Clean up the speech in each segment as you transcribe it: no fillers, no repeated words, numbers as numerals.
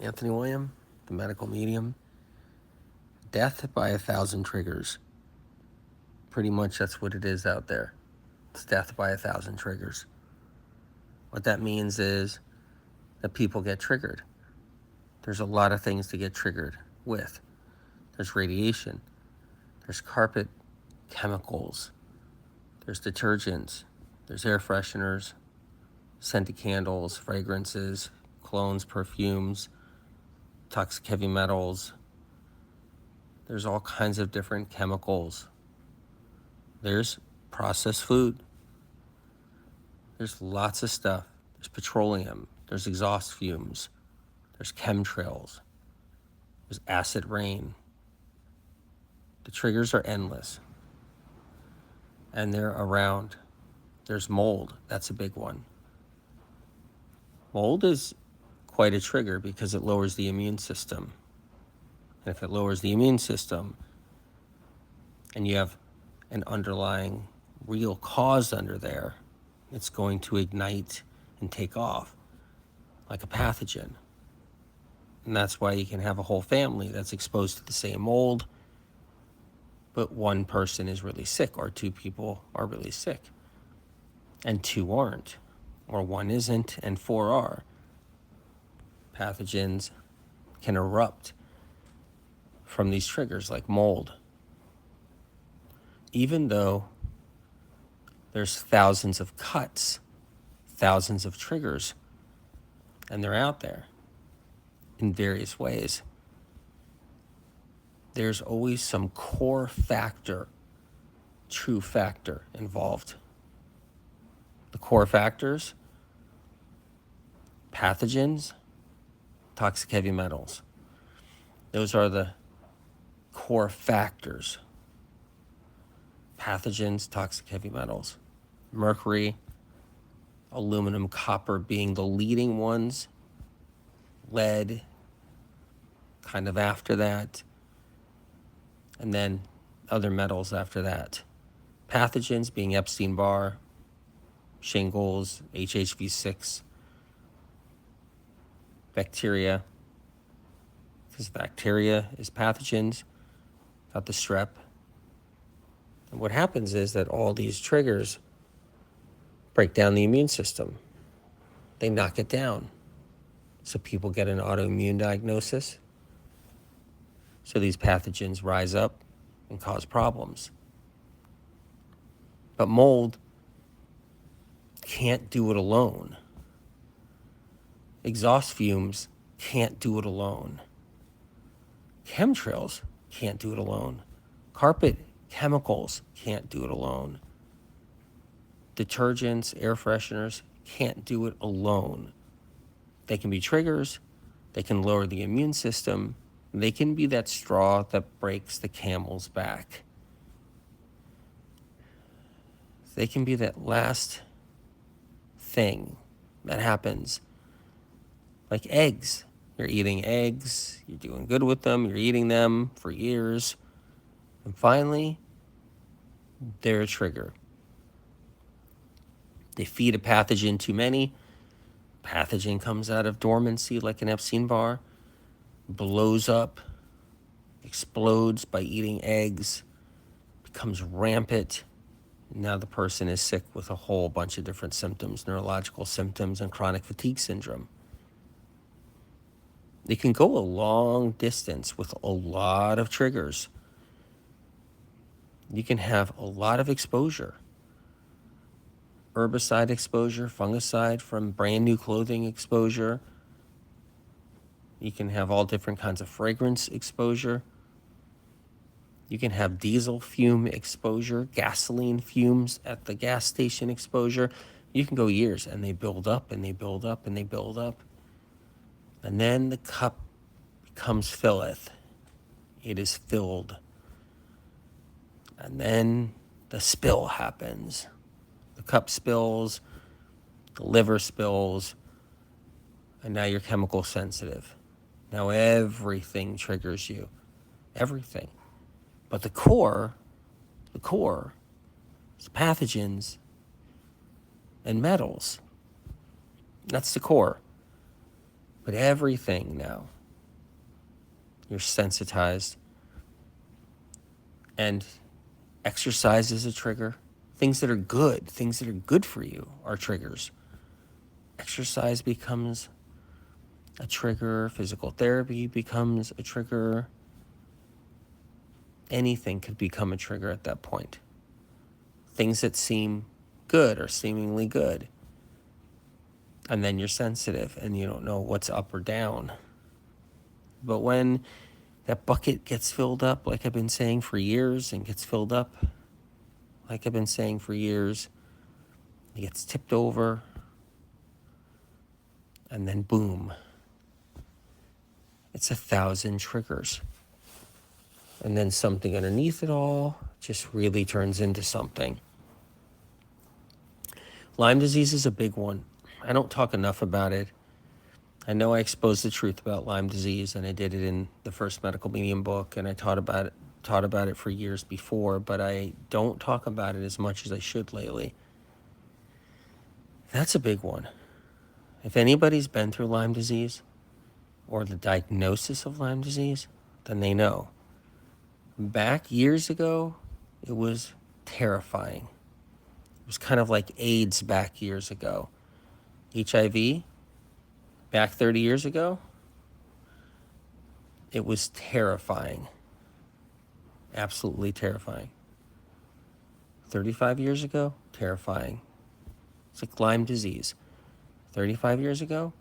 Anthony William, the medical medium. Death by 1,000 triggers. Pretty much that's what it is out there. It's death by 1,000 triggers. What that means is that people get triggered. There's a lot of things to get triggered with. There's radiation. There's carpet chemicals. There's detergents. There's air fresheners, scented candles, fragrances, colognes, perfumes, toxic heavy metals. There's all kinds of different chemicals. There's processed food. There's lots of stuff. There's petroleum. There's exhaust fumes. There's chemtrails. There's acid rain. The triggers are endless. And they're around. There's mold. That's a big one. Mold is quite a trigger because it lowers the immune system. And if it lowers the immune system and you have an underlying real cause under there, it's going to ignite and take off like a pathogen. And that's why you can have a whole family that's exposed to the same mold, but one person is really sick, or two people are really sick, and two aren't, or one isn't and four are. Pathogens can erupt from these triggers like mold. Even though there's thousands of cuts, thousands of triggers, and they're out there in various ways, there's always some core factor, true factor involved. The core factors: pathogens, toxic heavy metals. Those are the core factors. Pathogens, toxic heavy metals. Mercury, aluminum, copper being the leading ones. Lead, kind of after that. And then other metals after that. Pathogens being Epstein-Barr, shingles, HHV6, bacteria, because bacteria is pathogens, got the strep. And what happens is that all these triggers break down the immune system. They knock it down. So people get an autoimmune diagnosis. So these pathogens rise up and cause problems. But mold can't do it alone. Exhaust fumes can't do it alone. Chemtrails can't do it alone. Carpet chemicals can't do it alone. Detergents, air fresheners can't do it alone. They can be triggers. They can lower the immune system. They can be that straw that breaks the camel's back. They can be that last thing that happens. Like eggs. You're eating eggs. You're doing good with them. You're eating them for years. And finally, they're a trigger. They feed a pathogen too many. Pathogen comes out of dormancy like an Epstein-Barr, blows up, explodes by eating eggs, becomes rampant. Now the person is sick with a whole bunch of different symptoms, neurological symptoms, and chronic fatigue syndrome. They can go a long distance with a lot of triggers. You can have a lot of exposure. Herbicide exposure, fungicide from brand new clothing exposure. You can have all different kinds of fragrance exposure. You can have diesel fume exposure, gasoline fumes at the gas station exposure. You can go years, and they build up and they build up and they build up. And then the cup becomes filleth. It is filled. And then the spill happens. The cup spills, the liver spills, and now you're chemical sensitive. Now everything triggers you. Everything. But the core is pathogens and metals. That's the core. But everything now, you're sensitized. And exercise is a trigger. Things that are good for you are triggers. Exercise becomes a trigger. Physical therapy becomes a trigger. Anything could become a trigger at that point. Things that seem good are seemingly good. And then you're sensitive and you don't know what's up or down. But when that bucket gets filled up, like I've been saying for years, and gets filled up, like I've been saying for years, it gets tipped over, and then boom, it's 1,000 triggers. And then something underneath it all just really turns into something. Lyme disease is a big one. I don't talk enough about it. I know I exposed the truth about Lyme disease, and I did it in the first medical medium book, and I taught about it for years before, but I don't talk about it as much as I should lately. That's a big one. If anybody's been through Lyme disease or the diagnosis of Lyme disease, then they know. Back years ago, it was terrifying. It was kind of like AIDS back years ago. HIV, back 30 years ago, it was terrifying. Absolutely terrifying. 35 years ago, terrifying. It's like Lyme disease. 35 years ago,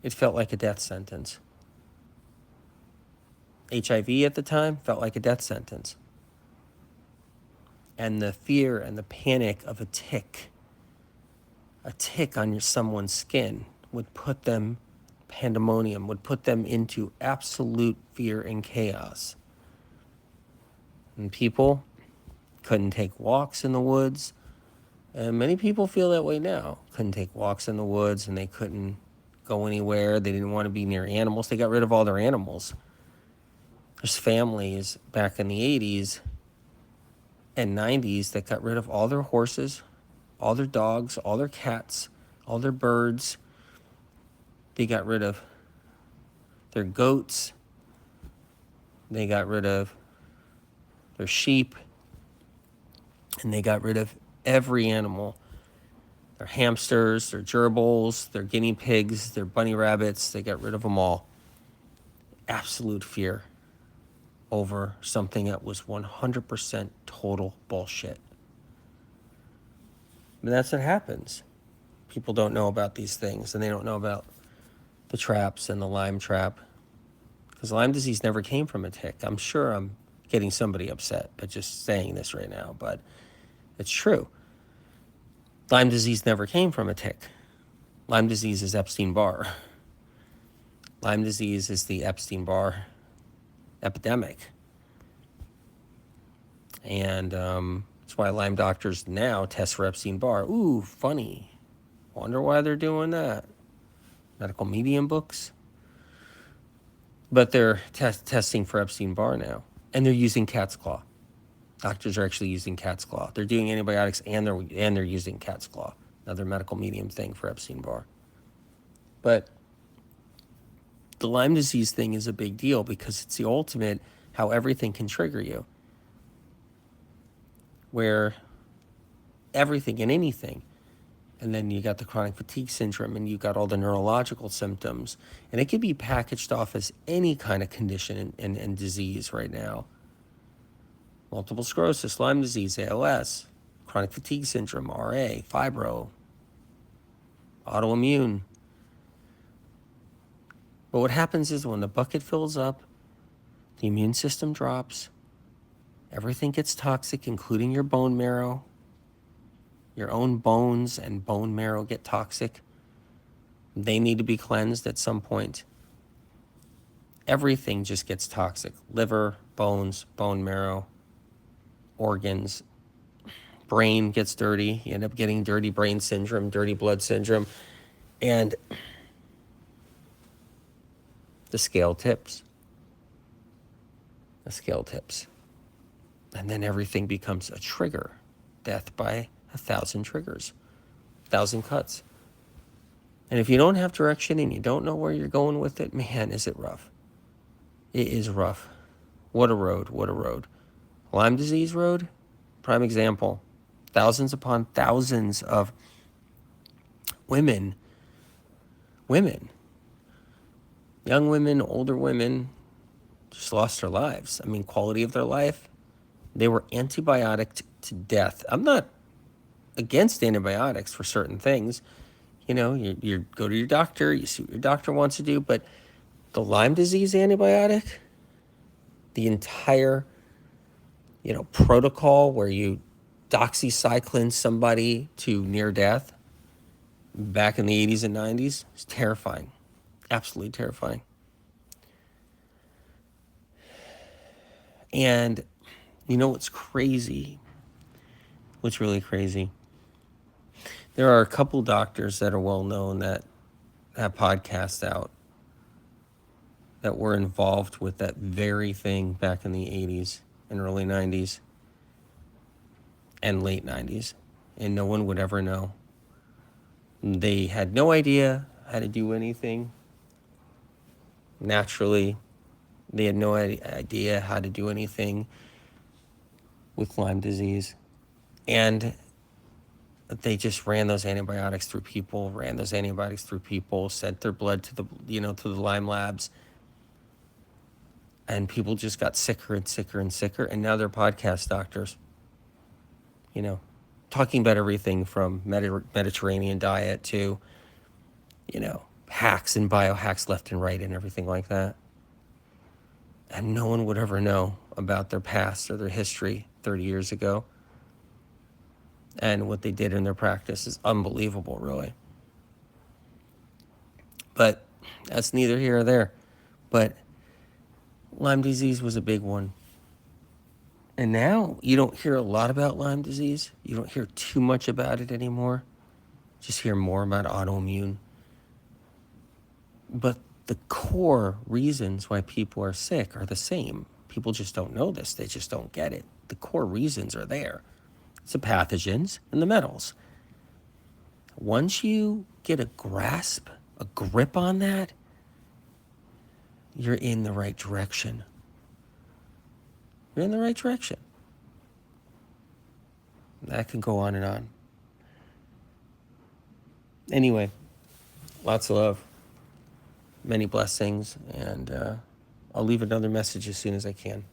it felt like a death sentence. HIV at the time felt like a death sentence. And the fear and the panic of a tick on someone's skin would put them, pandemonium, would put them into absolute fear and chaos. And people couldn't take walks in the woods. And many people feel that way now. Couldn't take walks in the woods, and they couldn't go anywhere. They didn't want to be near animals. They got rid of all their animals. There's families back in the 80s and 90s that got rid of all their horses, all their dogs, all their cats, all their birds. They got rid of their goats. They got rid of their sheep. And they got rid of every animal. Their hamsters, their gerbils, their guinea pigs, their bunny rabbits. They got rid of them all. Absolute fear over something that was 100% total bullshit. And that's what happens. People don't know about these things, and they don't know about the traps and the Lyme trap. Because Lyme disease never came from a tick. I'm sure I'm getting somebody upset by just saying this right now, but it's true. Lyme disease never came from a tick. Lyme disease is Epstein-Barr. Lyme disease is the Epstein-Barr epidemic. And that's why Lyme doctors now test for Epstein-Barr. Ooh, funny. Wonder why they're doing that. Medical medium books. But they're testing for Epstein-Barr now. And they're using cat's claw. Doctors are actually using cat's claw. They're doing antibiotics and they're using cat's claw. Another medical medium thing for Epstein-Barr. But the Lyme disease thing is a big deal because it's the ultimate how everything can trigger you. Where everything and anything. And then you got the chronic fatigue syndrome and you got all the neurological symptoms. And it can be packaged off as any kind of condition and disease right now. Multiple sclerosis, Lyme disease, ALS, chronic fatigue syndrome, RA, fibro, autoimmune. But what happens is when the bucket fills up, the immune system drops, everything gets toxic, including your bone marrow. Your own bones and bone marrow get toxic. They need to be cleansed at some point. Everything just gets toxic. Liver, bones, bone marrow, organs. Brain gets dirty. You end up getting dirty brain syndrome, dirty blood syndrome. And the scale tips. The scale tips. And then everything becomes a trigger. Death by 1,000 triggers, 1,000 cuts. And if you don't have direction and you don't know where you're going with it, man, is it rough. It is rough. What a road, what a road. Lyme disease road, prime example. Thousands upon thousands of women, young women, older women, just lost their lives. I mean, quality of their life. They were antibiotic to death. I'm not against antibiotics for certain things. You know, you go to your doctor, you see what your doctor wants to do, but the Lyme disease antibiotic, the entire, protocol where you doxycycline somebody to near death back in the 80s and 90s is terrifying. Absolutely terrifying. And you know what's crazy? What's really crazy? There are a couple doctors that are well known that have podcasts out that were involved with that very thing back in the 80s and early 90s and late 90s, and no one would ever know. They had no idea how to do anything naturally. They had no idea how to do anything with Lyme disease. And they just ran those antibiotics through people, sent their blood to the Lyme labs. And people just got sicker and sicker and sicker. And now they're podcast doctors, talking about everything from Mediterranean diet to, hacks and biohacks left and right and everything like that. And no one would ever know about their past or their history 30 years ago. And what they did in their practice is unbelievable, really. But that's neither here or there. But Lyme disease was a big one. And now you don't hear a lot about Lyme disease. You don't hear too much about it anymore. Just hear more about autoimmune. But the core reasons why people are sick are the same. People just don't know this. They just don't get it. The core reasons are there. It's the pathogens and the metals. Once you get a grip on that, you're in the right direction. You're in the right direction. That can go on and on. Anyway, lots of love, many blessings, and I'll leave another message as soon as I can.